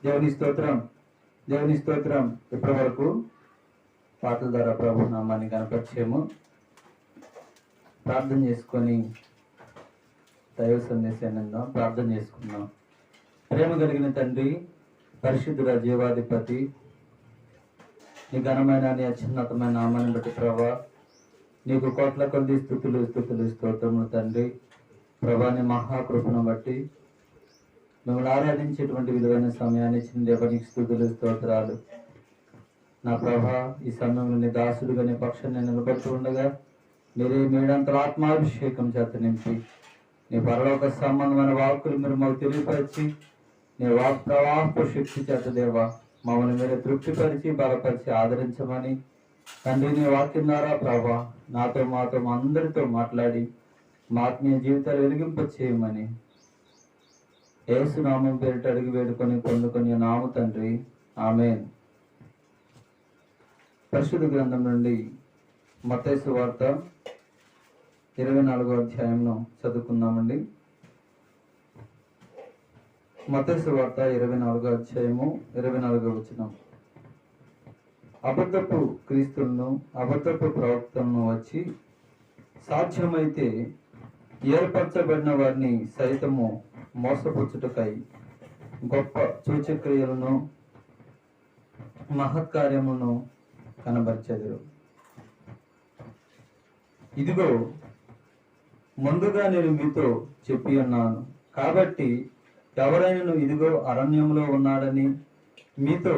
దేవుని స్తోత్రం, దేవుని స్తోత్రం. ఇప్పటి వరకు పాటల ద్వారా ప్రభు నామాన్ని కనపరిచేము. ప్రార్థన చేసుకొని దైవ సందేశాన్ని అందాం. ప్రార్థన చేసుకుందాం. ప్రేమ కలిగిన తండ్రి, పరిశుద్ధుల జీవాధిపతి, నీ ఘనమైన నీ అత్యున్నతమైన నామాన్ని బట్టి ప్రభా నీకు కోట్ల కొద్ది స్తుతులు స్తోత్రములు తండ్రి. ప్రభా నీ మహాకృపను బట్టి మిమ్మల్ని ఆరాధించేటువంటి విలువైన సమయాన్ని ఇచ్చిన దేవానికి స్తుతులు స్తోత్రాలు. నా ప్రభా, ఈ సమయంలో నీ దాసుడుగా నీ పక్షాన్ని నిలబడుతూ ఉండగా మీరే మీడంతల ఆత్మాభిషేకం చేత నింపి నీ పరలోక సంబంధమైన వాక్కులు మీరు మాకు తెలియపరిచి నీ వాక్ ప్రవాహపు శక్తి చేత దేవా మమ్మల్ని మీరు తృప్తిపరిచి బలపరిచి ఆదరించమని తండ్రి నీ వాక్యం ద్వారా ప్రభా నాతో మాతో అందరితో మాట్లాడి మా ఆత్మీయ జీవితాలు వెలిగింప చేయమని యేసు నామం పేరిట అడిగి వేడుకొని పొందుకొని నాము తండ్రి, ఆమేన్. పరిశుద్ధ గ్రంథం నుండి మత్తయి సువార్త 24వ అధ్యాయంను చదువుకుందామండి. మత్తయి సువార్త 24వ అధ్యాయము 24వ వచనం. అబద్ధపు క్రీస్తులను అబద్ధపు ప్రవక్తలను వచ్చి సాధ్యమైతే ఏర్పరచబడిన వారిని సైతము మోసపుచ్చుటకై గొప్ప సూచక్రియలను మహత్కార్యములను కనబరిచెదరు. ఇదిగో ముందుగా నేను మీతో చెప్పి ఉన్నాను కాబట్టి ఎవరైనా ఇదిగో అరణ్యంలో ఉన్నాడని మీతో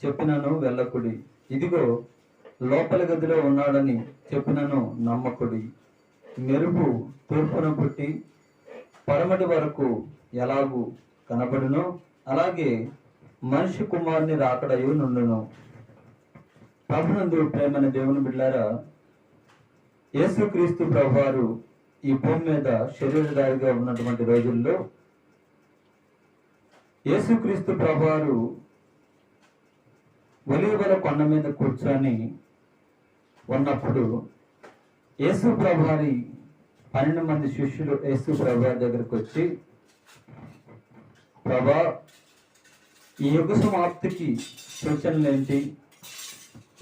చెప్పినను వెళ్ళకుడి, ఇదిగో లోపలి గదిలో ఉన్నాడని చెప్పినను నమ్మకుడి. మెరుపు తూర్పున పుట్టి పడమటి వరకు ఎలాగూ కనబడునో అలాగే మనిషి కుమారుని రాకడయు నుండును. ప్రభునందు ప్రేమైన దేవుని బిడ్డలారా, యేసుక్రీస్తు ప్రభువారు ఈ భూమి మీద శరీరధారిగా ఉన్నటువంటి రోజుల్లో యేసుక్రీస్తు ప్రభువారు ఒలీవల కొండ మీద కూర్చొని ఉన్నప్పుడు యేసు ప్రభువారి 12 మంది శిష్యులు యేసు ప్రభువారి దగ్గరకు వచ్చి, ప్రభా, ఈ యుగ సమాప్తికి సూచనలేంటి,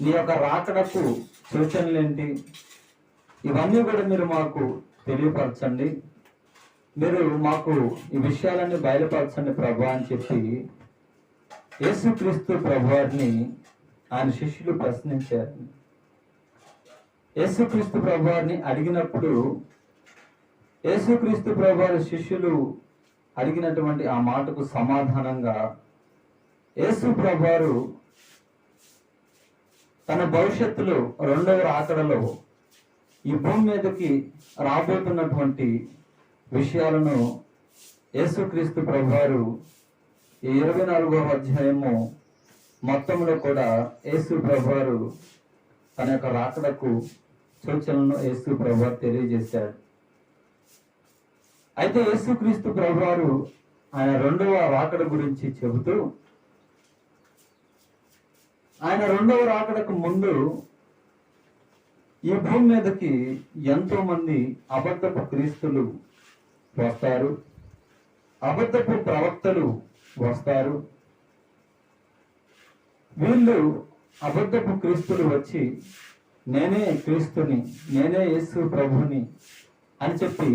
నీ యొక్క రాకడకు సూచనలేంటి, ఇవన్నీ కూడా మీరు మాకు తెలియపరచండి, మీరు మాకు ఈ విషయాలన్నీ బయలుపరచండి ప్రభా అని చెప్పి యేసుక్రీస్తు ప్రభువారిని ఆయన శిష్యులు ప్రశ్నించారు. యేసుక్రీస్తు ప్రభువారిని అడిగినప్పుడు యేసుక్రీస్తు ప్రభువారి శిష్యులు అడిగినటువంటి ఆ మాటకు సమాధానంగా యేసు ప్రభువారు తన భవిష్యత్తులో 2వ రాకడలో ఈ భూమి మీదకి రాబోతున్నటువంటి విషయాలను యేసుక్రీస్తు ప్రభువారు ఈ 24వ అధ్యాయము మొత్తంలో కూడా యేసు ప్రభువారు తన యొక్క రాకడకు సూచనలను యేసు ప్రభువారు తెలియజేశాడు. అయితే యేసుక్రీస్తు ప్రభువారు ఆయన 2వ రాకడ గురించి చెబుతూ ఆయన 2వ రాకడకు ముందు ఈ భూమి మీదకి ఎంతో మంది అబద్ధపు క్రీస్తులు వస్తారు, అబద్ధపు ప్రవక్తలు వస్తారు. వీళ్ళు అబద్ధపు క్రీస్తులు వచ్చి నేనే క్రీస్తుని, నేనే యేసు ప్రభుని అని చెప్పి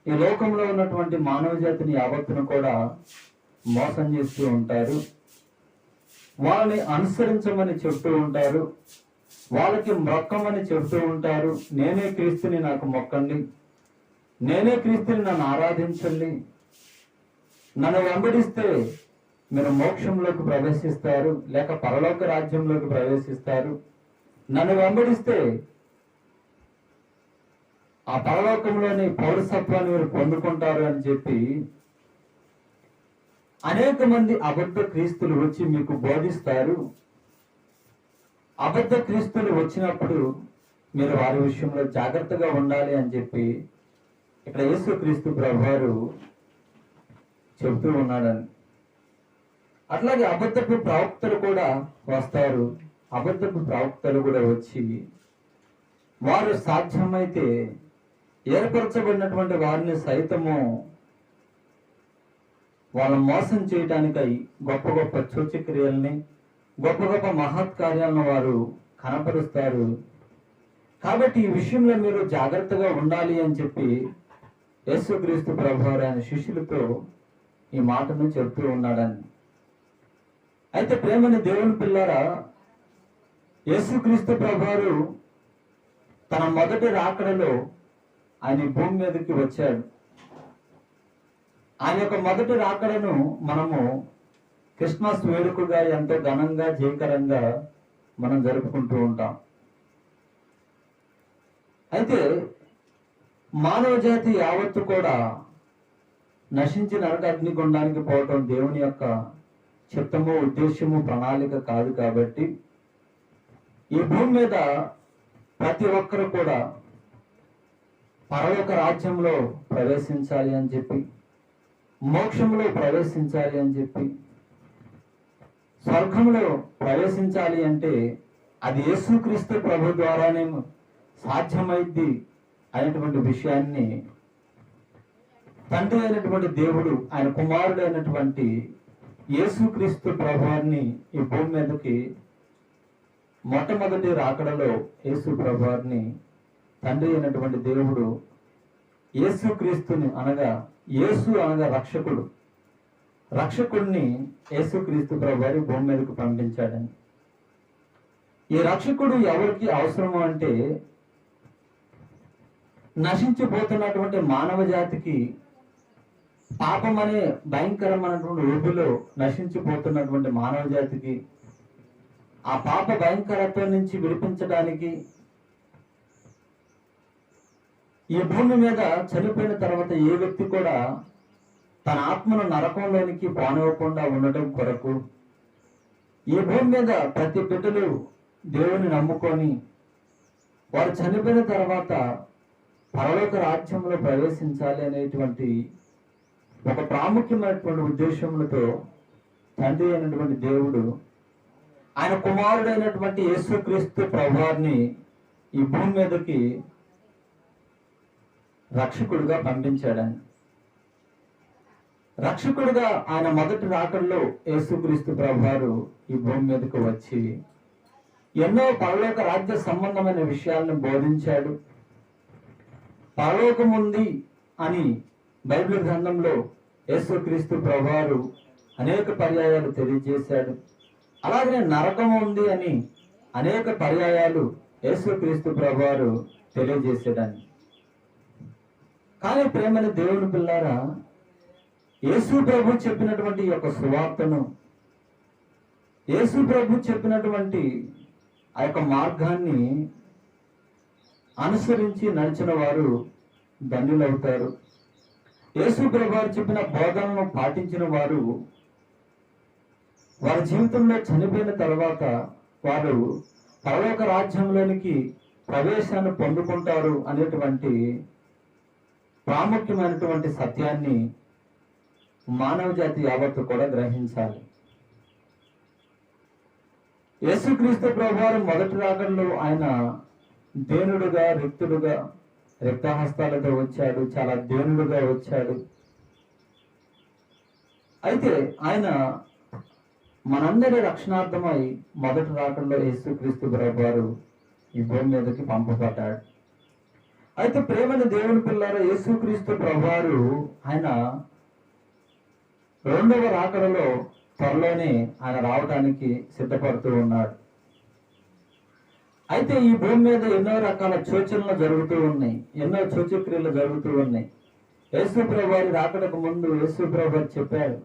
ఈ లోకంలో ఉన్నటువంటి మానవ జాతిని యావత్తును కూడా మోసం చేస్తూ ఉంటారు. వాళ్ళని అనుసరించమని చెప్తూ ఉంటారు, వాళ్ళకి మొక్కమని చెప్తూ ఉంటారు. నేనే క్రీస్తుని, నాకు మొక్కండి, నేనే క్రీస్తుని, నన్ను ఆరాధించండి, నన్ను వెంబడిస్తే మీరు మోక్షంలోకి ప్రవేశిస్తారు, లేక పరలోక రాజ్యంలోకి ప్రవేశిస్తారు, నన్ను వెంబడిస్తే ఆ పరలోకంలోని పౌరసత్వాన్ని మీరు పొందుకుంటారు అని చెప్పి అనేక మంది అబద్ధ క్రీస్తులు వచ్చి మీకు బోధిస్తారు. అబద్ధ క్రీస్తులు వచ్చినప్పుడు మీరు వారి విషయంలో జాగ్రత్తగా ఉండాలి అని చెప్పి ఇక్కడ యేసుక్రీస్తు ప్రభువారు చెబుతూ ఉన్నాడని. అట్లాగే అబద్ధపు ప్రవక్తలు కూడా వస్తారు. అబద్ధపు ప్రవక్తలు కూడా వచ్చి వారు సాధ్యమైతే ఏర్పరచబడినటువంటి వారిని సైతము వాళ్ళని మోసం చేయడానికై గొప్ప గొప్ప సూచక్రియల్ని, గొప్ప గొప్ప మహత్కార్యాలను వారు కనపరుస్తారు. కాబట్టి ఈ విషయంలో మీరు జాగ్రత్తగా ఉండాలి అని చెప్పి యేసుక్రీస్తు ప్రభువారు ఆయన శిష్యులతో ఈ మాటను చెప్తూ ఉన్నాడని. అయితే ప్రేమని దేవుని పిల్లారా, యేసుక్రీస్తు ప్రభువారు తన మొదటి రాకడలో ఆయన భూమి మీదకి వచ్చాడు. ఆయన యొక్క మొదటి రాకడను మనము క్రిస్మస్ వేడుకగా ఎంతో ఘనంగా జయకరంగా మనం జరుపుకుంటూ ఉంటాం. అయితే మానవ జాతి యావత్తు కూడా నశించి నరక అగ్నిగుండానికి పోవటం దేవుని యొక్క చిత్తము, ఉద్దేశము, ప్రణాళిక కాదు. కాబట్టి ఈ భూమి మీద ప్రతి ఒక్కరు కూడా పరలోక రాజ్యంలో ప్రవేశించాలి అని చెప్పి, మోక్షంలో ప్రవేశించాలి అని చెప్పి, స్వర్గంలో ప్రవేశించాలి అంటే అది యేసుక్రీస్తు ప్రభు ద్వారానే సాధ్యమైంది అనేటువంటి విషయాన్ని తండ్రి అయినటువంటి దేవుడు ఆయన కుమారుడు అయినటువంటి యేసుక్రీస్తు ప్రభువారిని ఈ భూమి మీదకి మొట్టమొదటి రాకడలో యేసు ప్రభువారిని తండ్రి అయినటువంటి దేవుడు యేసుక్రీస్తుని అనగా రక్షకుడిని యేసుక్రీస్తు ప్రభువారి భూమి మీదకు పంపించాడని. ఈ రక్షకుడు ఎవరికి అవసరము అంటే నశించిపోతున్నటువంటి మానవ జాతికి, పాపం అనే భయంకరమైనటువంటి ఊబిలో నశించిపోతున్నటువంటి మానవ జాతికి ఆ పాప భయంకరత్వం నుంచి విడిపించడానికి, ఈ భూమి మీద చనిపోయిన తర్వాత ఏ వ్యక్తి కూడా తన ఆత్మను నరకంలోనికి పోనివ్వకుండా ఉండటం కొరకు ఈ భూమి మీద ప్రతి బిడ్డలు దేవుని నమ్ముకొని వారు చనిపోయిన తర్వాత పరలోక రాజ్యంలో ప్రవేశించాలి అనేటువంటి ఒక ప్రాముఖ్యమైనటువంటి ఉద్దేశములతో తండ్రి అయినటువంటి దేవుడు ఆయన కుమారుడైనటువంటి యేసుక్రీస్తు ప్రభువారిని ఈ భూమి మీదకి రక్షకుడిగా పంపించాడని. రక్షకుడిగా ఆయన మొదటి రాకడలో యేసుక్రీస్తు ప్రభువారు ఈ భూమి మీదకు వచ్చి ఎన్నో పరలోక రాజ్య సంబంధమైన విషయాలను బోధించాడు. పరలోకం ఉంది అని బైబిల్ గ్రంథంలో యేసుక్రీస్తు ప్రభువారు అనేక పర్యాయాలు తెలియజేశాడు. అలాగనే నరకం ఉంది అని అనేక పర్యాయాలు యేసుక్రీస్తు ప్రభువారు తెలియజేశాడని. కానీ ప్రేమని దేవుని పిల్లారా, యేసు ప్రభు చెప్పినటువంటి యొక్క సువార్తను, యేసు ప్రభు చెప్పినటువంటి ఆ యొక్క మార్గాన్ని అనుసరించి నడిచిన వారు ధన్యులవుతారు. యేసు ప్రభువారు చెప్పిన బోధనను పాటించిన వారు వారి జీవితంలో చనిపోయిన తర్వాత వారు పరలోక రాజ్యంలోనికి ప్రవేశాన్ని పొందుకుంటారు అనేటువంటి ప్రాముఖ్యమైనటువంటి సత్యాన్ని మానవ జాతి యావత్తు కూడా గ్రహించాలి. యేసుక్రీస్తు ప్రభువారు మొదటి రాకడలో ఆయన దేనుడుగా, రిక్తహస్తాలతో వచ్చాడు. చాలా దేనుడుగా వచ్చాడు. అయితే ఆయన మనందరి రక్షణార్థమై మొదటి రాకడలో యేసుక్రీస్తు ప్రభువారు ఈ భూమి మీదకి పంపబడ్డాడు. అయితే ప్రేమని దేవుని పిల్లారా, యేసుక్రీస్తు ప్రభువారు ఆయన రెండవ రాకడలో త్వరలోనే ఆయన రావడానికి సిద్ధపడుతూ ఉన్నాడు. అయితే ఈ భూమి మీద ఎన్నో రకాల సూచనలు జరుగుతూ ఉన్నాయి, ఎన్నో సూచక్రియలు జరుగుతూ ఉన్నాయి. యేసు ప్రభువారి రాకడకు ముందు యేసు ప్రభువారు చెప్పాడు,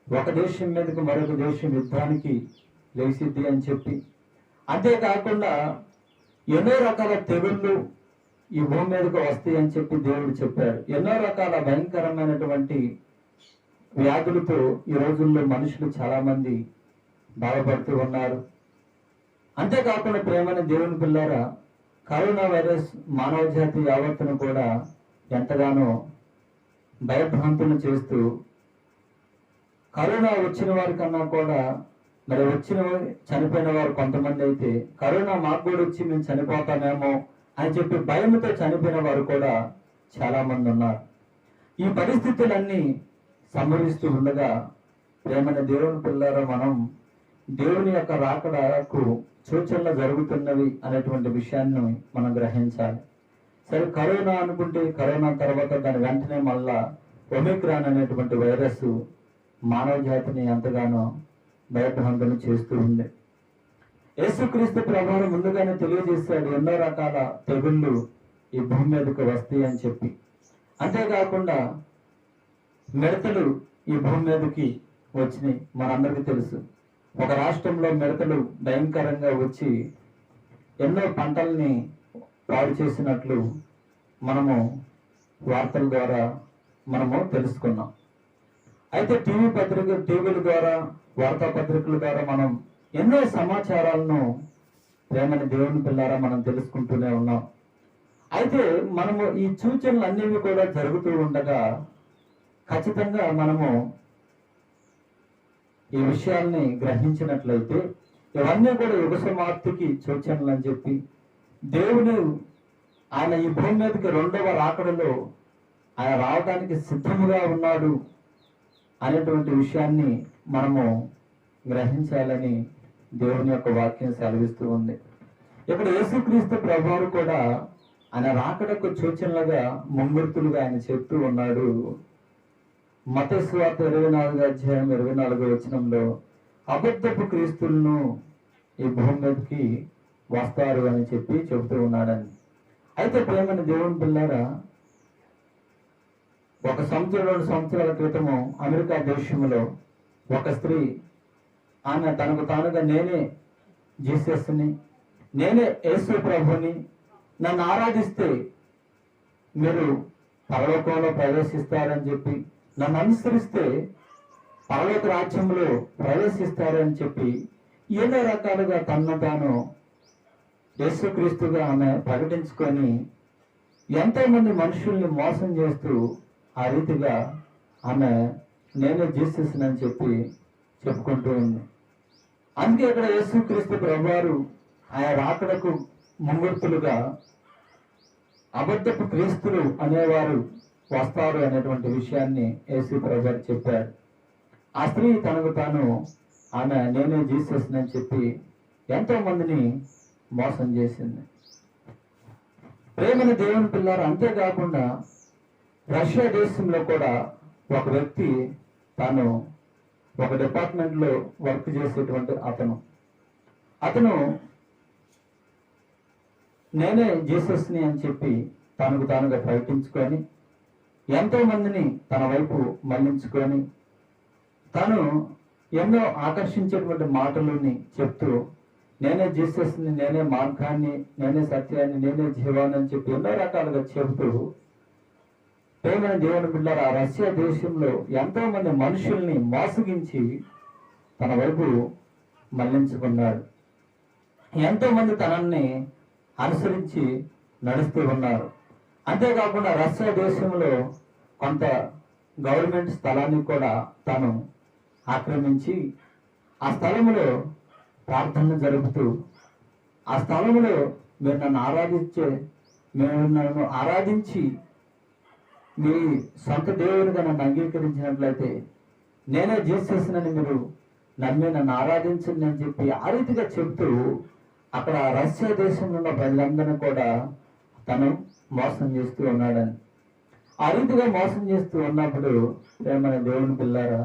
ఒక దేశం మీదకి మరొక దేశం యుద్ధానికి లేచిద్ది అని చెప్పి. అంతేకాకుండా ఎన్నో రకాల తెగుళ్ళు ఈ భూమి మీదకు వస్తాయి అని చెప్పి దేవుడు చెప్పాడు. ఎన్నో రకాల భయంకరమైనటువంటి వ్యాధులతో ఈ రోజుల్లో మనుషులు చాలా మంది బాధపడుతూ ఉన్నారు. అంతేకాకుండా ప్రేమని దేవుని పిల్లారా, కరోనా వైరస్ మానవ జాతి యావత్తును కూడా ఎంతగానో భయభ్రాంతులు చేస్తూ, కరోనా వచ్చిన వారి కన్నా కూడా మరి చనిపోయిన వారు కొంతమంది అయితే కరోనా మాకు కూడా వచ్చి మేము చనిపోతామేమో అని చెప్పి భయంతో చనిపోయిన వారు కూడా చాలా మంది ఉన్నారు. ఈ పరిస్థితులన్నీ సంభవిస్తూ ఉండగా ప్రేమని దేవుని పిల్లరా, మనం దేవుని యొక్క రాకడకు సూచనలు జరుగుతున్నవి అనేటువంటి విషయాన్ని మనం గ్రహించాలి. సరే, కరోనా అనుకుంటే కరోనా తర్వాత దాని వెంటనే మళ్ళా ఒమిక్రాన్ అనేటువంటి వైరస్ మానవ జాతిని ఎంతగానో భయభ్రాంతులు చేస్తూ ఉంది. యేసుక్రీస్తు ప్రభావం ముందుగానే తెలియజేశాడు, ఎన్నో రకాల తెగుళ్ళు ఈ భూమి మీదకు వస్తాయి అని చెప్పి. అంతేకాకుండా మిడతలు ఈ భూమి మీదకి వచ్చినాయి, మనందరికీ తెలుసు. ఒక రాష్ట్రంలో మిడతలు భయంకరంగా వచ్చి ఎన్నో పంటల్ని పాడు చేసినట్లు మనము వార్తల ద్వారా మనము తెలుసుకున్నాం. అయితే టీవీల ద్వారా, వార్తాపత్రికల ద్వారా మనం ఎన్నో సమాచారాలను ప్రేమని దేవుని పిల్లారా మనం తెలుసుకుంటూనే ఉన్నాం. అయితే మనము ఈ సూచనలు అన్నివి కూడా జరుగుతూ ఉండగా ఖచ్చితంగా మనము ఈ విషయాల్ని గ్రహించినట్లయితే ఇవన్నీ కూడా యుగ సమాప్తికి సూచనలు అని చెప్పి దేవుడు ఆయన ఈ భూమి మీదకి రెండవ రాకడలో ఆయన రావడానికి సిద్ధముగా ఉన్నాడు అనేటువంటి విషయాన్ని మనము గ్రహించాలని దేవుని యొక్క వాక్యం సెలవిస్తూ ఉంది. ఇక్కడ యేసుక్రీస్తు ప్రభువు కూడా ఆయన రాకడకు సూచనలుగా ముంగుర్తులుగా ఆయన చెప్తూ ఉన్నాడు. మత్తయి సువార్త 24వ అధ్యాయం 24వ వచనంలో అబద్ధపు క్రీస్తులను ఈ భూమి మీదకి వస్తారు అని చెప్పి చెబుతూ ఉన్నాడని. అయితే ప్రేమని దేవుని పిల్లారా, 1 సంవత్సరం 2 సంవత్సరాల క్రితము అమెరికా దేశంలో ఒక స్త్రీ ఆమె తనకు తానుగా నేనే జీసస్ని, నేనే యేసు ప్రభుని, నన్ను ఆరాధిస్తే మీరు పరలోకంలో ప్రవేశిస్తారని చెప్పి, నన్ను అనుసరిస్తే పరలోక రాజ్యంలో ప్రవేశిస్తారని చెప్పి ఎన్నో రకాలుగా తనను తాను యేసుక్రీస్తుగా ఆమె ప్రకటించుకొని ఎంతో మంది మనుషుల్ని మోసం చేస్తూ ఆ రీతిగా ఆమె నేనే జీసస్ని అని చెప్పి చెప్పుకుంటూ ఉంది. అందుకే ఇక్కడ యేసుక్రీస్తు ప్రభువారు ఆయన రాకడకు ముంగుర్తులుగా అబద్ధపు క్రీస్తులు అనేవారు వస్తారు అనేటువంటి విషయాన్ని యేసు ప్రభువారు చెప్పారు. ఆ స్త్రీ తనకు తాను ఆమె నేనే జీసస్ని అని చెప్పి ఎంతో మందిని మోసం చేసింది. ప్రేమని దేవుని పిల్లారు. అంతేకాకుండా రష్యా దేశంలో కూడా ఒక వ్యక్తి తాను ఒక డిపార్ట్మెంట్లో వర్క్ చేసేటువంటి అతను నేనే జీసస్ని అని చెప్పి తనకు తానుగా ప్రకటించుకొని ఎంతో మందిని తన వైపు మళ్లించుకొని తను ఎన్నో ఆకర్షించేటువంటి మాటలని చెప్తూ నేనే జీసస్ని, నేనే మార్గాన్ని, నేనే సత్యాన్ని, నేనే జీవాన్ని అని చెప్పి ఎన్నో రకాలుగా చెబుతూ ప్రేమైన దేవుని బిడ్డలారా, ఆ రష్యా దేశంలో ఎంతో మంది మనుషుల్ని మోసగించి తన వైపు మళ్లించుకున్నాడు. ఎంతో మంది తనని అనుసరించి నడుస్తూ ఉన్నారు. అంతేకాకుండా రష్యా దేశంలో కొంత గవర్నమెంట్ స్థలాన్ని కూడా తాను ఆక్రమించి ఆ స్థలంలో ప్రార్థనలు జరుపుతూ ఆ స్థలంలో మీరు నన్ను ఆరాధించి మీ సొంత దేవునిగా నన్ను అంగీకరించినట్లయితే నేనే జీసస్నని మీరు నన్ను ఆరాధించండి అని చెప్పి ఆ రీతిగా చెప్తూ అక్కడ రష్యా దేశంలో ఉన్న ప్రజలందరినీ కూడా తను మోసం చేస్తూ ఉన్నాడని. ఆ రీతిగా మోసం చేస్తూ ఉన్నప్పుడు ప్రేమైన దేవుని పిల్లారా,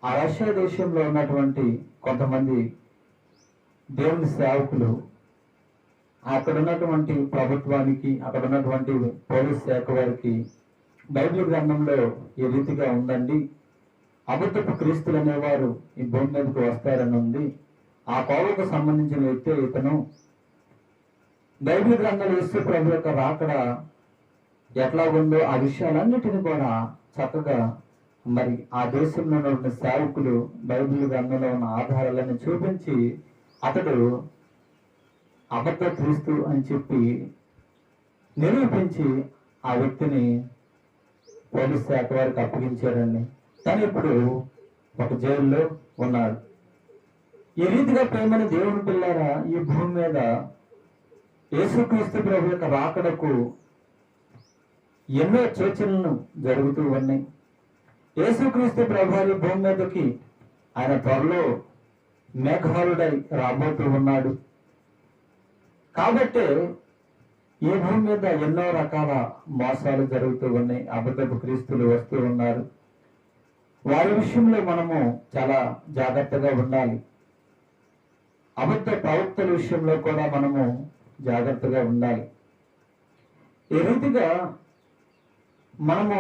ఆ రష్యా దేశంలో ఉన్నటువంటి కొంతమంది దేవుని సేవకులు అక్కడ ఉన్నటువంటి ప్రభుత్వానికి, అక్కడ ఉన్నటువంటి పోలీస్ శాఖ వారికి బైబిల్ గ్రంథంలో ఈ రీతిగా ఉందండి, అబద్ధపు క్రీస్తులు అనేవారు ఈ భూమి మీదకి వస్తారని ఉంది, ఆ కోవకు సంబంధించిన వ్యక్తి ఇతను, బైబిల్ గ్రంథంలో యేసు ప్రభు యొక్క రాకడ ఎట్లా ఉందో ఆ విషయాలన్నిటిని కూడా చక్కగా మరి ఆ దేశంలో ఉన్న సేవకులు బైబిల్ గ్రంథంలో ఉన్న ఆధారాలను చూపించి అతడు అబద్ధ క్రీస్తు అని చెప్పి నిరూపించి ఆ వ్యక్తిని పోలీస్ శాఖ వారికి అప్పగించాడండి. తను ఇప్పుడు ఒక జైల్లో ఉన్నాడు. ఈ రీతిగా ప్రేమని దేవుని పిల్లారా, ఈ భూమి మీద యేసుక్రీస్తు ప్రభు యొక్క రాకడకు ఎన్నో సూచనలు జరుగుతూ ఉన్నాయి. యేసుక్రీస్తు ప్రభువారు భూమి మీదకి ఆయన త్వరలో మేఘాలుడై రాబోతూ ఉన్నాడు. కాబట్టి ఈ భూమి మీద ఎన్నో రకాల మోసాలు జరుగుతూ ఉన్నాయి. అబద్ధపు క్రీస్తులు వస్తూ ఉన్నారు. వారి విషయంలో మనము చాలా జాగ్రత్తగా ఉండాలి. అబద్ధ ప్రవక్తల విషయంలో కూడా మనము జాగ్రత్తగా ఉండాలి. ఈ రీతిగా మనము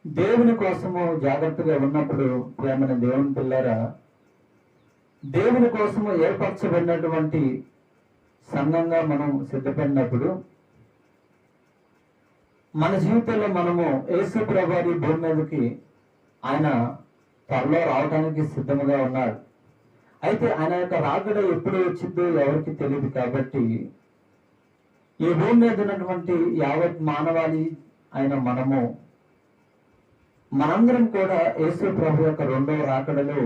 దేవుని కోసము జాగ్రత్తగా ఉన్నప్పుడు ప్రేమని దేవుని పిల్లరా, దేవుని కోసము ఏర్పరచబడినటువంటి సంఘంగా మనం సిద్ధపడినప్పుడు మన జీవితంలో మనము యేసు ప్రభువారి భూమి మీదకి ఆయన త్వరలో రావడానికి సిద్ధంగా ఉన్నాడు. అయితే ఆయన యొక్క రాకడ ఎప్పుడు వచ్చిందో ఎవరికి తెలియదు. కాబట్టి ఈ భూమి మీద ఉన్నటువంటి యావత్ మానవాళి అయిన మనందరం కూడా యేసు ప్రభు యొక్క రెండవ రాకడలో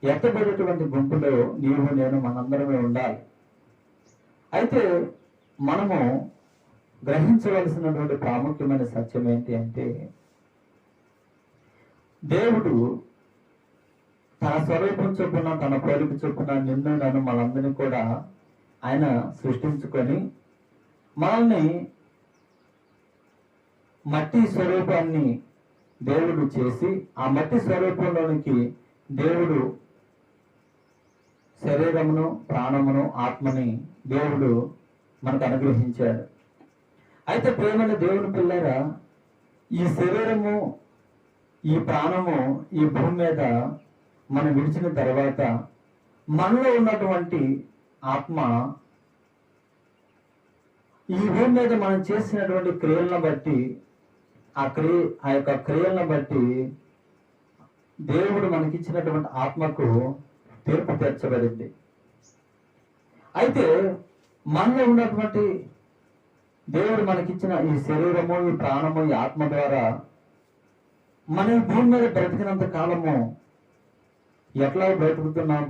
ఎత్తబడేటువంటి గుంపులో నీవు నేను మనందరమే ఉండాలి. అయితే మనము గ్రహించవలసినటువంటి ప్రాముఖ్యమైన సత్యం ఏంటి అంటే, దేవుడు తన స్వరూపం చొప్పున తన పోలిక చొప్పున నిన్ను నన్ను మనందరినీ కూడా ఆయన సృష్టించుకొని మనల్ని మట్టి స్వరూపాన్ని దేవుడు చేసి ఆ మట్టి స్వరూపంలోనికి దేవుడు శరీరమును ప్రాణమును ఆత్మని దేవుడు మనకు అనుగ్రహించాడు. అయితే ప్రేమైన దేవుని పిల్లరా, ఈ శరీరము ఈ ప్రాణము ఈ భూమి మీద మనం విడిచిన తర్వాత మనలో ఉన్నటువంటి ఆత్మ ఈ భూమి మీద మనం చేసినటువంటి క్రియలను బట్టి ఆ యొక్క క్రియలను బట్టి దేవుడు మనకిచ్చినటువంటి ఆత్మకు తీర్పు తీర్చబడింది. అయితే మనలో ఉన్నటువంటి దేవుడు మనకిచ్చిన ఈ శరీరము ఈ ప్రాణము ఈ ఆత్మ ద్వారా మన భూమి మీద బ్రతికినంత కాలము ఎట్లా బ్రతుకుతున్నాం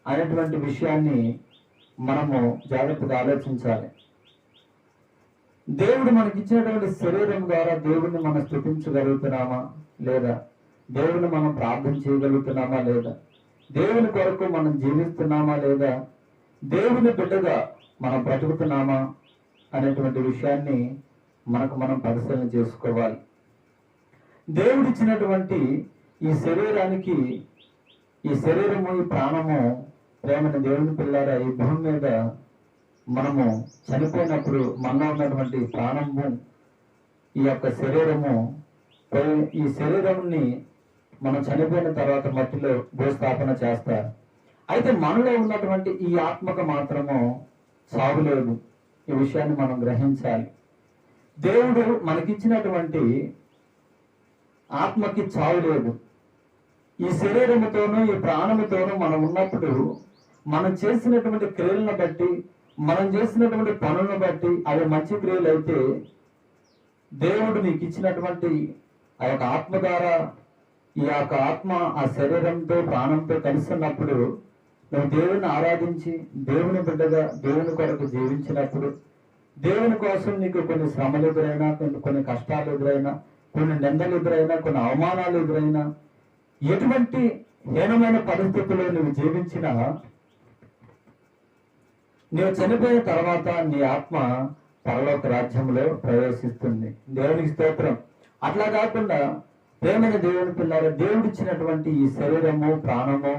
అనేటువంటి విషయాన్ని మనము జాగ్రత్తగా ఆలోచించాలి. దేవుడు మనకిచ్చినటువంటి శరీరం ద్వారా దేవుడిని మనం స్తుతించగలుగుతున్నామా లేదా? దేవుడిని మనం ప్రార్థన చేయగలుగుతున్నామా లేదా? దేవుని కొరకు మనం జీవిస్తున్నామా లేదా? దేవుని బిడ్డగా మనం బ్రతుకుతున్నామా అనేటువంటి విషయాన్ని మనం పరిశీలన చేసుకోవాలి. దేవుడిచ్చినటువంటి ఈ శరీరానికి, ఈ శరీరము ఈ ప్రాణము ప్రేమని దేవుని పిల్లారా, ఈ భూమి మీద మనము చనిపోయినప్పుడు మనలో ఉన్నటువంటి ప్రాణము ఈ యొక్క శరీరము, ఈ శరీరంని మనం చనిపోయిన తర్వాత మట్టిలో భూస్థాపన చేస్తారు. అయితే మనలో ఉన్నటువంటి ఈ ఆత్మకు మాత్రము చావు లేదు. ఈ విషయాన్ని మనం గ్రహించాలి. దేవుడు మనకిచ్చినటువంటి ఆత్మకి చావు లేదు. ఈ శరీరముతోనూ ఈ ప్రాణముతోనూ మనం ఉన్నప్పుడు మనం చేసినటువంటి క్రియలను బట్టి, మనం చేసినటువంటి పనులను బట్టి అవి మంచి క్రియలు అయితే దేవుడు నీకు ఇచ్చినటువంటి ఆ యొక్క ఆత్మ ద్వారా ఈ యొక్క ఆత్మ ఆ శరీరంతో ప్రాణంతో కలిసినప్పుడు నువ్వు దేవుని ఆరాధించి దేవుని బిడ్డగా దేవుని కొరకు జీవించినప్పుడు, దేవుని కోసం నీకు కొన్ని శ్రమలు ఎదురైనా, కొన్ని కష్టాలు ఎదురైనా, కొన్ని నిందలు ఎదురైనా, కొన్ని అవమానాలు ఎదురైనా, ఎటువంటి హీనమైన పరిస్థితుల్లో నువ్వు జీవించినా నువ్వు చనిపోయిన తర్వాత నీ ఆత్మ పరలోక రాజ్యంలో ప్రవేశిస్తుంది. దేవునికి స్తోత్రం. అట్లా కాకుండా ప్రేమైన దేవుని పిల్లలు, దేవుడిచ్చినటువంటి ఈ శరీరము ప్రాణము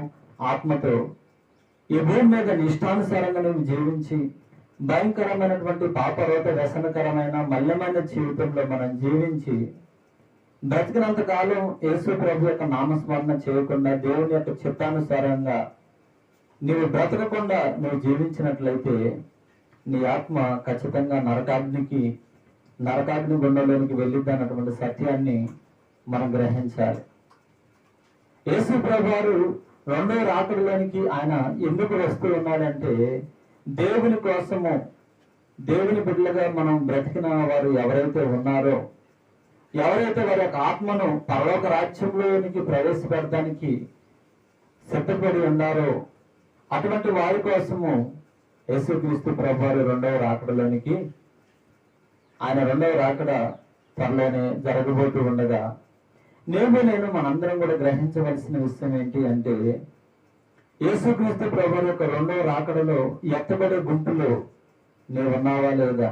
ఆత్మతో ఈ భూమి మీద ఇష్టానుసారంగా నువ్వు జీవించి భయంకరమైనటువంటి పాపరోత వ్యసనకరమైన మల్యమైన జీవితంలో మనం జీవించి బ్రతికినంత కాలం యేసు ప్రభు యొక్క నామస్మరణ చేయకుండా దేవుని యొక్క చిత్తానుసారంగా నీవు బ్రతకకుండా నువ్వు జీవించినట్లయితే నీ ఆత్మ ఖచ్చితంగా నరకాగ్ని గుండంలోనికి వెళ్ళిద్ది అన్నటువంటి సత్యాన్ని మనం గ్రహించాలి. యేసు ప్రభు వారు రెండవ రాకడలోనికి ఆయన ఎందుకు వస్తూ ఉన్నాడంటే, దేవుని కోసము, దేవుని బిడ్డలుగా మనం బ్రతికిన వారు ఎవరైతే ఉన్నారో, ఎవరైతే వారి యొక్క ఆత్మను పరలోక రాజ్యంలోనికి ప్రవేశపెట్టడానికి సిద్ధపడి ఉన్నారో అటువంటి వారి కోసము యేసుక్రీస్తు ప్రభువారు రెండవ రాకడలోనికి, ఆయన రెండవ రాకడ త్వరలోనే జరగబోతూ ఉండగా నేను మనందరం కూడా గ్రహించవలసిన విషయం ఏంటి అంటే, యేసుక్రీస్తు ప్రభు యొక్క రెండవ రాకడలో ఎత్తబడే గుంపులో నీవు ఉన్నావా లేదా,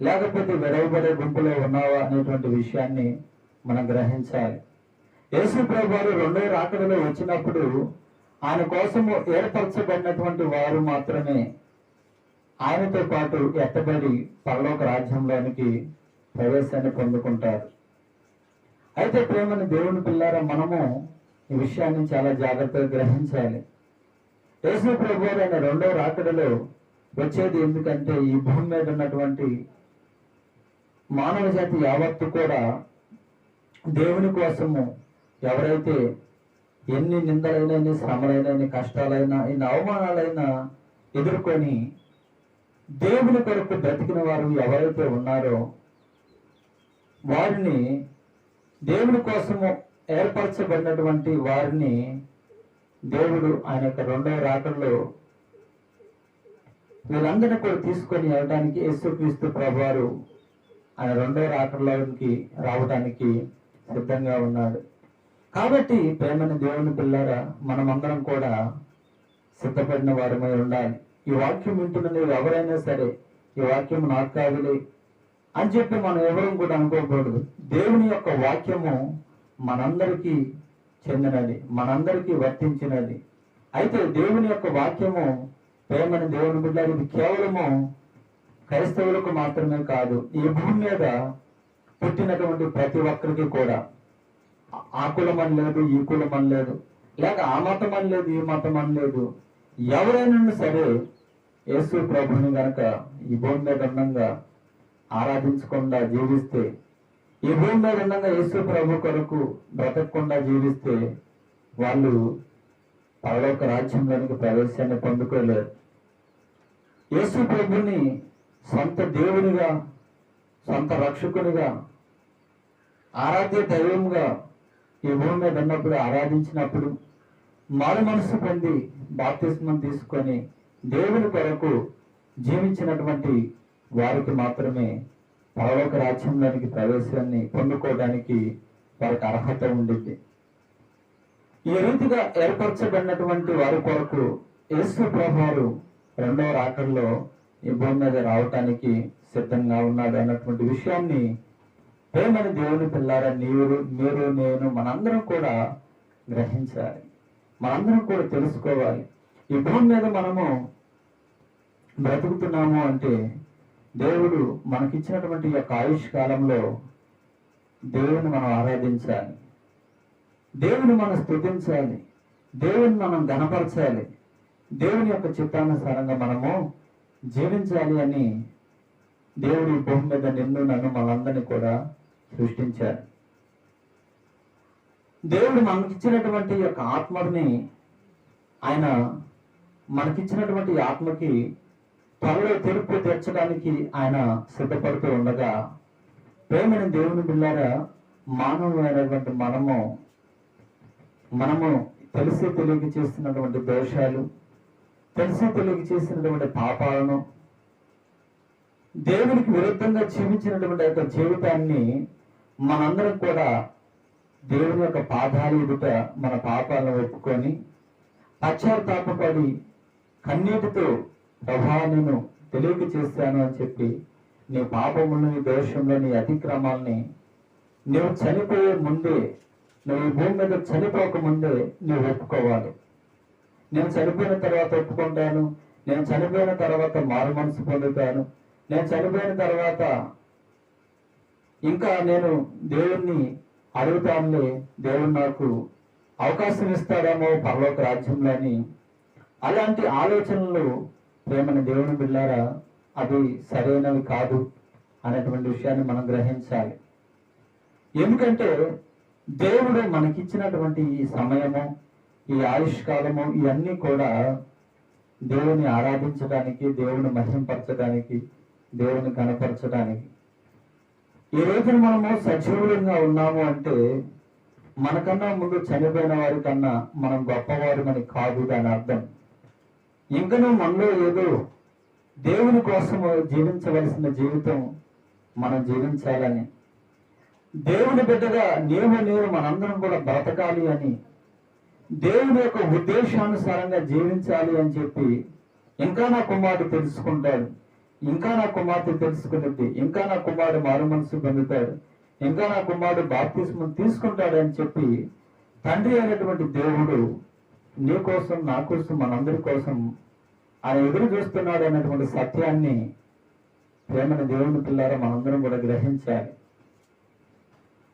లేకపోతే విడవబడే గుంపులో ఉన్నావా అనేటువంటి విషయాన్ని మనం గ్రహించాలి. యేసు ప్రభు రెండవ రాకడలో వచ్చినప్పుడు ఆయన కోసము ఏర్పరచబడినటువంటి వారు మాత్రమే ఆయనతో పాటు ఎత్తబడి పరలోక రాజ్యంలోనికి ప్రవేశాన్ని పొందుకుంటారు. అయితే ప్రేమని దేవుని పిల్లారా, మనము ఈ విషయాన్ని చాలా జాగ్రత్తగా గ్రహించాలి. యేసు ప్రభు ఆయన రెండవ రాకడలో వచ్చేది ఎందుకంటే, ఈ భూమి మీద ఉన్నటువంటి మానవ జాతి యావత్తు కూడా దేవుని కోసము ఎవరైతే ఎన్ని నిందలైనా, ఎన్ని శ్రమలైనా, ఎన్ని కష్టాలైనా, ఎన్ని అవమానాలైనా ఎదుర్కొని దేవుని కొరకు బ్రతికిన వారు ఎవరైతే ఉన్నారో వారిని, దేవుని కోసము ఏర్పరచబడినటువంటి వారిని దేవుడు ఆయన యొక్క రెండవ రాకడలో వీళ్ళందరినీ కూడా తీసుకొని వెళ్ళడానికి యేసుక్రీస్తు ప్రభువారు ఆయన రెండవ రాకడలోకి రావడానికి సిద్ధంగా ఉన్నాడు. కాబట్టి ప్రేమని దేవుని పిల్లారా, మనమందరం కూడా సిద్ధపడిన వారమై ఉండాలి. ఈ వాక్యం వింటున్న నీవు ఎవరైనా సరే, ఈ వాక్యం నాకు కాదులే అని చెప్పి మనం ఎవరూ కూడా అనుకోకూడదు. దేవుని యొక్క వాక్యము మనందరికీ చెందినది, మనందరికీ వర్తించినది. అయితే దేవుని యొక్క వాక్యము ప్రేమని దేవుని బిడ్డలు ఇది కేవలము క్రైస్తవులకు మాత్రమే కాదు, ఈ భూమి మీద పుట్టినటువంటి ప్రతి ఒక్కరికి కూడా. ఆ కులం అని లేదు, ఈ కులం అని లేదు, లేక ఆ మతం అని లేదు, ఈ మతం అని లేదు. ఎవరైనా సరే యేసు ప్రభుని గనక ఈ భూమి మీద ఉన్నంగా ఆరాధించకుండా జీవిస్తే, ఈ భూమి మీద ఉన్నంగా యేసు ప్రభు కొరకు బ్రతకకుండా జీవిస్తే వాళ్ళు పరలోక రాజ్యంలోనికి ప్రవేశాన్ని పొందుకోలేరు. యేసు ప్రభుని సొంత దేవునిగా, సొంత రక్షకునిగా, ఆరాధ్య దైవంగా ఈ భూమి మీద ఉన్నప్పుడు ఆరాధించినప్పుడు, మారు మనసు పొంది బాప్తిస్మం తీసుకొని దేవుని కొరకు జీవించినటువంటి వారికి మాత్రమే పరలోక రాజ్యంలోనికి ప్రవేశాన్ని పొందుకోవడానికి వారికి అర్హత ఉండింది. ఈ రీతిగా ఏర్పరచబడినటువంటి వారి కొరకు యేసు ప్రభువారు రెండవ రాకడలో ఈ భూమి మీద రావటానికి సిద్ధంగా ఉన్నాడు అన్నటువంటి విషయాన్ని ప్రేమని దేవుని పిల్లారా, మీరు నేను మనందరం కూడా గ్రహించాలి, మనందరం కూడా తెలుసుకోవాలి. ఈ భూమి మీద మనము బ్రతుకుతున్నాము అంటే దేవుడు మనకిచ్చినటువంటి యొక్క ఆయుష్ కాలంలో దేవుని మనం ఆరాధించాలి, దేవుని మనం స్తుతించాలి, దేవుని మనం ఘనపరచాలి, దేవుని యొక్క చిత్తానుసారంగా మనము జీవించాలి అని దేవుడు ఈ భూమి మీద నిన్ను నన్ను మనందరినీ కూడా సృష్టించారు. దేవుడు మనకిచ్చినటువంటి యొక్క ఆత్మని, ఆయన మనకిచ్చినటువంటి ఆత్మకి త్వరలో తీర్పు తీర్చడానికి ఆయన సిద్ధపడుతూ ఉండగా, ప్రేమైన దేవుని బిడ్డలారా, మానవులైనటువంటి మనము తెలిసి తెలియక చేస్తున్నటువంటి దోషాలు, తెలిసి తెలియక చేసినటువంటి పాపాలను, దేవునికి విరుద్ధంగా జీవించినటువంటి యొక్క జీవితాన్ని మనందరం కూడా దేవుని యొక్క పాదాల ఎదుట మన పాపాలను ఒప్పుకొని పశ్చాత్తాపపడి కన్నీటితో, ప్రభా నేను తెలియక చేశాను అని చెప్పి నీ పాపములను, నీ దోషంలో, నీ అతిక్రమాలని నువ్వు చనిపోయే ముందే, నువ్వు ఈ భూమి మీద చనిపోక ముందే నువ్వు ఒప్పుకోవాలి. నేను చనిపోయిన తర్వాత ఒప్పుకుంటాను, నేను చనిపోయిన తర్వాత మారు మనసు పొందుతాను, నేను చనిపోయిన తర్వాత ఇంకా నేను దేవుణ్ణి అడుగుతానులే, దేవుడు నాకు అవకాశం ఇస్తాడేమో పరలోక రాజ్యంలో అని, అలాంటి ఆలోచనలు ప్రేమని దేవుని బిడ్డలారా అవి సరైనవి కాదు అనేటువంటి విషయాన్ని మనం గ్రహించాలి. ఎందుకంటే దేవుడు మనకిచ్చినటువంటి ఈ సమయము, ఈ ఆయుష్ కాలము, ఇవన్నీ కూడా దేవుని ఆరాధించడానికి, దేవుని మహింపరచడానికి, దేవుని కనపరచడానికి. ఈ రోజున మనము సజీవులంగా ఉన్నాము అంటే మనకన్నా ముందు చనిపోయిన వారి కన్నా మనం గొప్పవారమని కాదు దాని అర్థం. ఇంకనూ మనలో ఏదో దేవుని కోసము జీవించవలసిన జీవితం మనం జీవించాలని, దేవుని బిడ్డగా నేను మనందరం కూడా బ్రతకాలి అని, దేవుని యొక్క ఉద్దేశానుసారంగా జీవించాలి అని చెప్పి ఇంకా నా కుమారుడు తెలుసుకుంటాడు, ఇంకా నా కుమార్తె తెలుసుకున్నది, ఇంకా నా కుమారుడు మారు మనసు పొందుతాడు, ఇంకా నా కుమారుడు బాప్తిస్మం తీసుకుంటాడు అని చెప్పి తండ్రి అయినటువంటి దేవుడు నీ కోసం, నా కోసం, మనందరి కోసం ఆయన ఎదురు చూస్తున్నాడు అన్నటువంటి సత్యాన్ని ప్రేమన దేవుని పిల్లారా మనందరం కూడా గ్రహించాలి.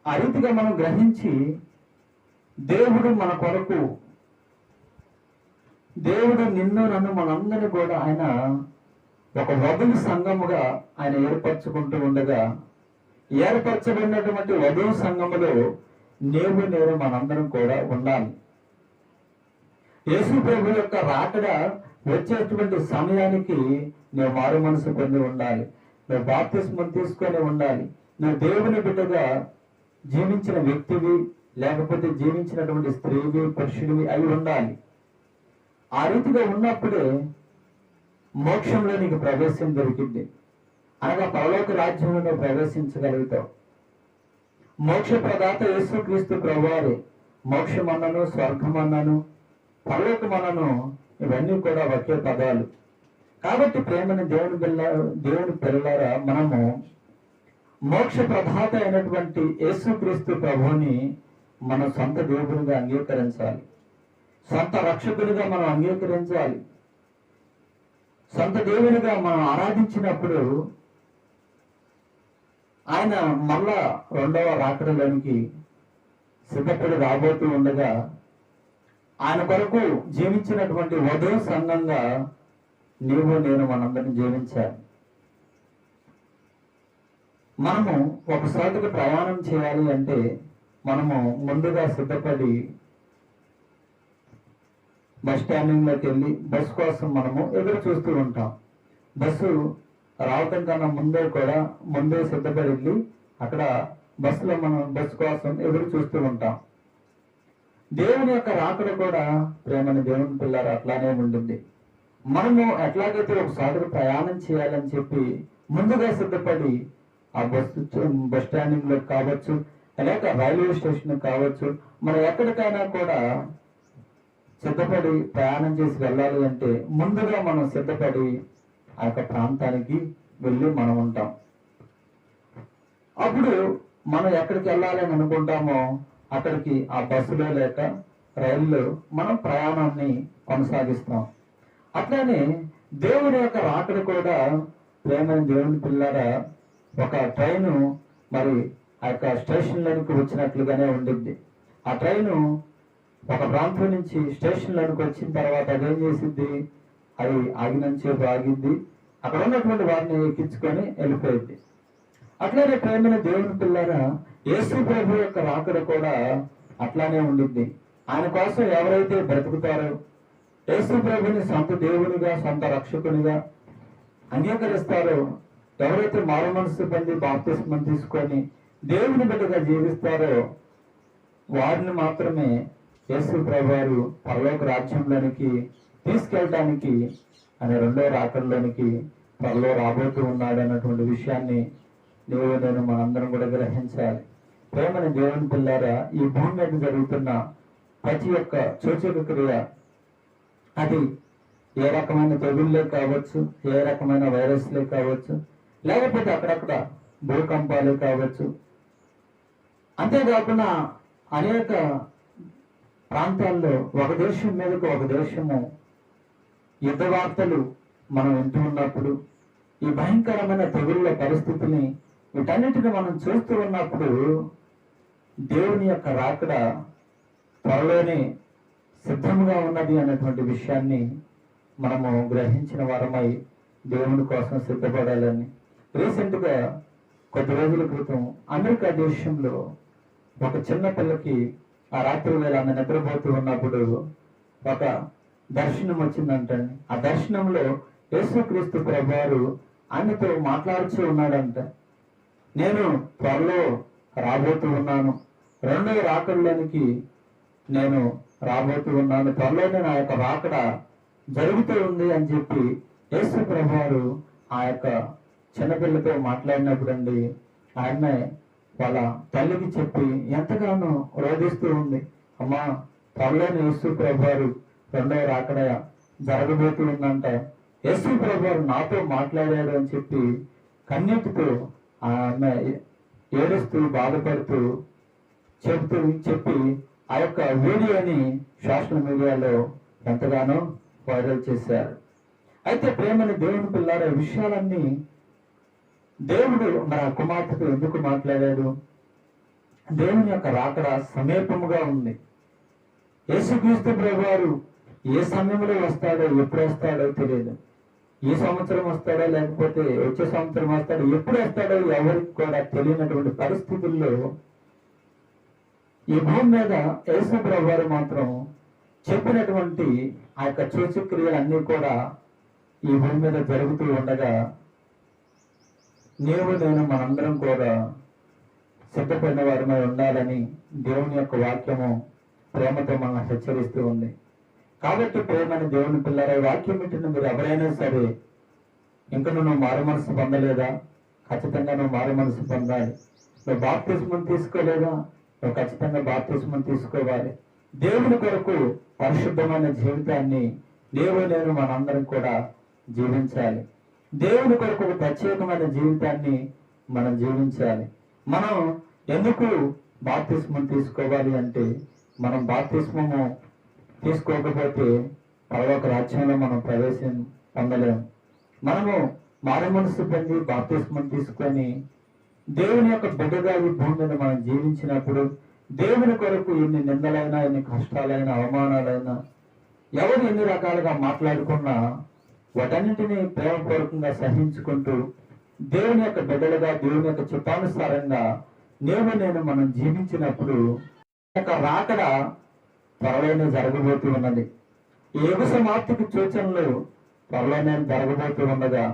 ఆ రీతిగా మనం గ్రహించి దేవుడు మన కొరకు, దేవుడు నిన్ను నన్ను మనందరినీ కూడా ఆయన ఒక వధువు సంఘముగా ఆయన ఏర్పరచుకుంటూ ఉండగా, ఏర్పరచబడినటువంటి వధువు సంఘములో నేను మనందరం కూడా ఉండాలి. యేసు ప్రభు యొక్క రాకడ వచ్చేటువంటి సమయానికి నువ్వు మారు మనసు పొంది ఉండాలి, నువ్వు బాప్తిస్మం తీసుకొని ఉండాలి, నువ్వు దేవుని బిడ్డగా జీవించిన వ్యక్తివి, లేకపోతే జీవించినటువంటి స్త్రీవి, పురుషుడివి అయి ఉండాలి. ఆ రీతిగా ఉన్నప్పుడే మోక్షంలో నీకు ప్రవేశం దొరికింది, అనగా పరలోక రాజ్యంలో ప్రవేశించగలుగుతావు. మోక్ష ప్రదాత యేసుక్రీస్తు ప్రభువారే మోక్షమన్నను, స్వర్గమన్నను, పరలోకమన్నను ఇవన్నీ కూడా ఒకే పదాలు. కాబట్టి ప్రేమని దేవుని పిల్లలారా మనము మోక్ష ప్రదాత అయినటువంటి యేసుక్రీస్తు ప్రభువుని మన సొంత దేవునిగా అంగీకరించాలి, సొంత రక్షకునిగా మనం అంగీకరించాలి. సొంత దేవునిగా మనం ఆరాధించినప్పుడు ఆయన మళ్ళా రెండవ రాకడలోనికి సిద్ధపడి రాబోతూ ఉండగా ఆయన కొరకు జీవించినటువంటి వధువు సంఘంగా నేను మనందరినీ జీవించాలి. మనము ఒక చోటుకి ప్రయాణం చేయాలి అంటే మనము ముందుగా సిద్ధపడి బస్ స్టాండింగ్లోకి వెళ్ళి బస్సు కోసం మనము ఎదురు చూస్తూ ఉంటాం. బస్సు రావటం కన్నా ముందే సిద్ధపడి వెళ్ళి అక్కడ బస్సులో మనం బస్సు కోసం ఎదురు చూస్తూ ఉంటాం. దేవుని యొక్క రాకడ కూడా ప్రేమని దేవుని పిల్లారు అట్లానే ఉంటుంది. మనము ఎట్లాగైతే ఒక సాటుకు ప్రయాణం చేయాలని చెప్పి ముందుగా సిద్ధపడి ఆ బస్ స్టాండింగ్ లో కావచ్చు, లేక రైల్వే స్టేషన్ కావచ్చు, మనం ఎక్కడికైనా కూడా సిద్ధపడి ప్రయాణం చేసి వెళ్ళాలి అంటే ముందుగా మనం సిద్ధపడి ఆ యొక్క ప్రాంతానికి వెళ్ళి మనం ఉంటాం. అప్పుడు మనం ఎక్కడికి వెళ్ళాలని అనుకుంటామో అక్కడికి ఆ బస్సులో లేక రైల్లో మనం ప్రయాణాన్ని కొనసాగిస్తాం. అట్లానే దేవుని యొక్క రాకడ కూడా ప్రేమైన దేవుని పిల్లారా ఒక ట్రైను మరి ఆ యొక్క స్టేషన్లోనికి వచ్చినట్లుగానే ఉండిద్ది. ఆ ట్రైను ఒక ప్రాంతం నుంచి స్టేషన్లోనికి వచ్చిన తర్వాత అదేం చేసిద్ది, అది ఆగినంతసేపు ఆగిద్ది, అక్కడ ఉన్నటువంటి వారిని ఎక్కించుకొని వెళ్ళిపోయింది. అట్లానే ప్రేమైన దేవుని పిల్లారా యేసు ప్రభు యొక్క రాకడ కూడా అట్లానే ఉండిద్ది. ఆయన కోసం ఎవరైతే బ్రతుకుతారో, యేసు ప్రభుని సొంత దేవునిగా, సొంత రక్షకునిగా అంగీకరిస్తారో, ఎవరైతే మారు మనసు పొంది బాప్తిస్మం తీసుకొని దేవుని బిడ్డగా జీవిస్తారో వారిని మాత్రమే యేసు ప్రభువారు పరలోక రాజ్యంలోనికి తీసుకెళ్ళటానికి ఆయన రెండో రాకడలోనికి త్వరలో రాబోతూ ఉన్నాడు అన్నటువంటి విషయాన్ని నేను మనందరం కూడా గ్రహించాలి. ప్రేమని దేవుని పిల్లారా ఈ భూమి మీద జరుగుతున్న ప్రతి ఒక్క సూచక క్రియ, అది ఏ రకమైన తెగుళ్ళే కావచ్చు, ఏ రకమైన వైరస్లే కావచ్చు, లేకపోతే అక్కడక్కడ భూకంపాలే కావచ్చు, అంతేకాకుండా అనేక ప్రాంతాల్లో ఒక దేశం మీదకు ఒక దేశము యుద్ధ వార్తలు మనం వింటూ ఉన్నప్పుడు, ఈ భయంకరమైన తెగుళ్ళ పరిస్థితిని వీటన్నిటిని మనం చూస్తూ ఉన్నప్పుడు దేవుని యొక్క రాకడ త్వరలోనే సిద్ధంగా ఉన్నది అన్నటువంటి విషయాన్ని మనము గ్రహించిన వారమై దేవుని కోసం సిద్ధపడాలని. రీసెంట్గా కొద్ది రోజుల క్రితం అమెరికా దేశంలో ఒక చిన్న పిల్లకి ఆ రాత్రి వేళ ఆమె నిద్రపోతూ ఉన్నప్పుడు ఒక దర్శనం వచ్చిందంటండి. ఆ దర్శనంలో యేసుక్రీస్తు ప్రభువారు ఆయనతో మాట్లాడుతూ ఉన్నాడంట. నేను త్వరలో రాబోతూ ఉన్నాను, రెండవ రాకడలోనికి నేను రాబోతూ ఉన్నాను, త్వరలోనే నా యొక్క రాకడ జరుగుతూ ఉంది అని చెప్పి యేసు ప్రభువారు ఆ యొక్క చిన్నపిల్లతో మాట్లాడినప్పుడు అండి, ఆయన వాళ్ళ తల్లికి చెప్పి ఎంతగానో రోధిస్తూ ఉంది. అమ్మా, త్వరలోనే యేసు ప్రభువారు రెండవ రాకడ జరగబోతూ ఉందంట. యేసు ప్రభువారు నాతో మాట్లాడారు అని చెప్పి కన్నీటితో ఆమె ఏడుస్తూ బాధపడుతూ చెప్పి ఆ యొక్క వీడియోని సోషల్ మీడియాలో ఎంతగానో వైరల్ చేశారు. అయితే ప్రేమని దేవుని పిల్లారా, విషయాలన్నీ దేవుడు మన కుమార్తెతో ఎందుకు మాట్లాడాడు? దేవుని యొక్క రాకడ సమీపముగా ఉంది. యేసుక్రీస్తు ప్రభువారు ఏ సమయంలో వస్తాడో, ఎప్పుడు వస్తాడో తెలియదు. ఈ సంవత్సరం వస్తాడో లేకపోతే వచ్చే సంవత్సరం వస్తాడో, ఎప్పుడు వస్తాడో ఎవరికి కూడా తెలియనటువంటి పరిస్థితుల్లో ఈ భూమి మీద యేసు ప్రభువారు మాత్రం చెప్పినటువంటి ఆ యొక్క సూచక్రియలన్నీ కూడా ఈ భూమి మీద జరుగుతూ ఉండగా నీవు నేను మనందరం కూడా సిద్ధపడిన వారమై ఉండాలని దేవుని యొక్క వాక్యము ప్రేమతో మనం హెచ్చరిస్తూ ఉంది. కాబట్టి ప్రేమని దేవుని పిల్లల వాక్యం వింటున్న మీరు ఎవరైనా సరే, ఇంకా నువ్వు మారు మనసు పొందలేదా? ఖచ్చితంగా నువ్వు మారు మనసు పొందాలి. నువ్వు బాప్తిస్మం తీసుకోలేదా? నువ్వు ఖచ్చితంగా బాప్తిస్మం తీసుకోవాలి. దేవుని కొరకు పరిశుద్ధమైన జీవితాన్ని నేను మనందరం కూడా జీవించాలి. దేవుని కొరకు ఒక ప్రత్యేకమైన జీవితాన్ని మనం జీవించాలి. మనం ఎందుకు బాప్తిస్మం తీసుకోవాలి అంటే, మనం బాప్తిస్మము తీసుకోకపోతే పరలోక రాజ్యంలో మనం ప్రవేశం పొందలేము. మనము మారు మనసు పొంది బాప్తిస్మం తీసుకొని దేవుని యొక్క బిడ్డగా ఈ భూమి మీద మనం జీవించినప్పుడు, దేవుని కొరకు ఎన్ని నిందలైనా, ఎన్ని కష్టాలైనా, అవమానాలైనా, ఎవరు ఎన్ని రకాలుగా మాట్లాడుకున్నా వాటన్నింటినీ ప్రేమపూర్వకంగా సహించుకుంటూ దేవుని యొక్క బిడ్డలుగా, దేవుని యొక్క చిత్తానుసారంగా నేను మనం జీవించినప్పుడు యొక్క రాకడ త్వరలోనే జరగబోతూ ఉన్నది. ఈ యుగ సమాప్తికి సూచనలు త్వరలోనే జరగబోతూ ఉండగా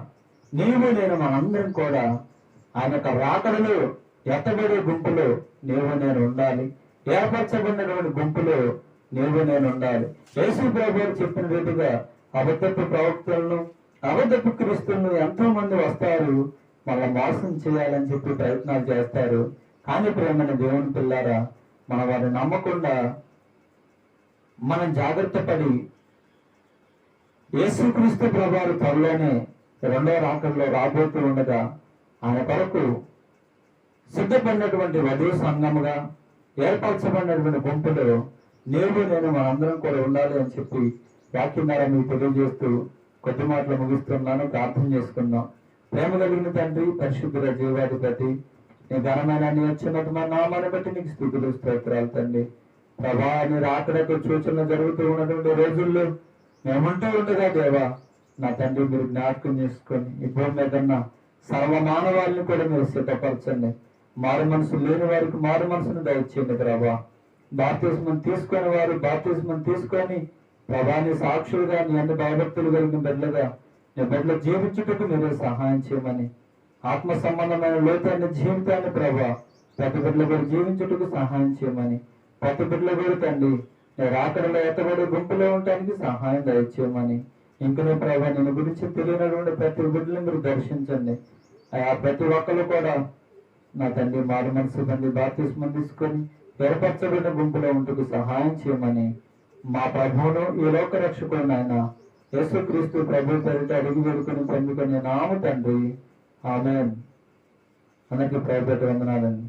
నేను మనందరం కూడా ఆయన యొక్క రాకడలో ఎత్తబడే గుంపులో నేను ఉండాలి. ఏర్పరచబడినటువంటి గుంపులో నేను ఉండాలి. యేసు ప్రభువు చెప్పిన రీతిగా అబద్ధపు ప్రవక్తలను, అబద్ధపు క్రీస్తులను ఎంతో మంది వస్తారు, మళ్ళీ మోసం చేయాలని చెప్పి ప్రయత్నాలు చేస్తారు. కానీ ప్రేమైన దేవుని పిల్లారా, మన వారిని నమ్మకుండా మనం జాగ్రత్త పడి యేసుక్రీస్తు ప్రభువారు త్వరలోనే రెండవ రాకడలో రాబోతూ ఉండగా ఆయన కొరకు సిద్ధపడినటువంటి వధువు సంఘముగా ఏర్పరచబడినటువంటి గుంపులో నేను మనందరం కూడా ఉండాలి అని చెప్పి వాక్యం ద్వారా మీకు తెలియజేస్తూ కొద్ది మాటలు ముగిస్తున్నాను. ప్రార్థన చేసుకుందాం. ప్రేమ కలిగిన తండ్రి, పరిశుద్ధుల జీవాధిపతి, నీ ఘనమైన నీ అత్యున్నతమైన నామాన్ని బట్టి నీకు స్తుతులు, స్తోత్రాలు తండ్రి. ప్రభా, నీ రాకడకు సూచనలు జరుగుతూ ఉన్నటువంటి రోజుల్లో మేముంటూ ఉండగా దేవా, నా తండ్రి మీరు జ్ఞాపకం చేసుకొని ఈ భూమి మీద సర్వ మానవాళ్ళని కూడా మీరు సిద్ధపరచండి. మారు మనసు లేని వారికి మారు మనసును దయచేయండి ప్రభా. బాప్తిస్మం తీసుకుని వారు బాప్తిస్మం తీసుకొని ప్రభాని సాక్షులుగా, నీ అన్ని భయభక్తులు కలిగిన బిడ్డలుగా నీ బిడ్డలు జీవించుటకు మీరే సహాయం చేయమని, ఆత్మ సంబంధమైన లోతైన జీవితాన్ని ప్రభా ప్రతి బిడ్డలు కూడా జీవించుటకు సహాయం చేయమని, ప్రతి బిడ్డలు కూడా తండ్రి రాకడలో ఎత్తబడే గుంపులో ఉండటానికి సహాయం దయచేయమని, ఇంకనే ప్రభా నేను గురించి తెలియనటువంటి ప్రతి బిడ్డలు మీరు దర్శించండి. ఆ ప్రతి ఒక్కరు కూడా నా తండ్రి మారు మనసు తండ్రి బాప్తిస్మం తీసుకొని ఏర్పరచబడిన గుంపులో ఉంటూ సహాయం చేయమని మా ప్రభువును ఈ లోక రక్షకుడు ఆయన యేసుక్రీస్తు ప్రభు పేరిట అడిగి వేడుకొని పొందుకొని నామ తండ్రి. ఆమేన్. మనకి ప్రభుత్వ వందనాలండి.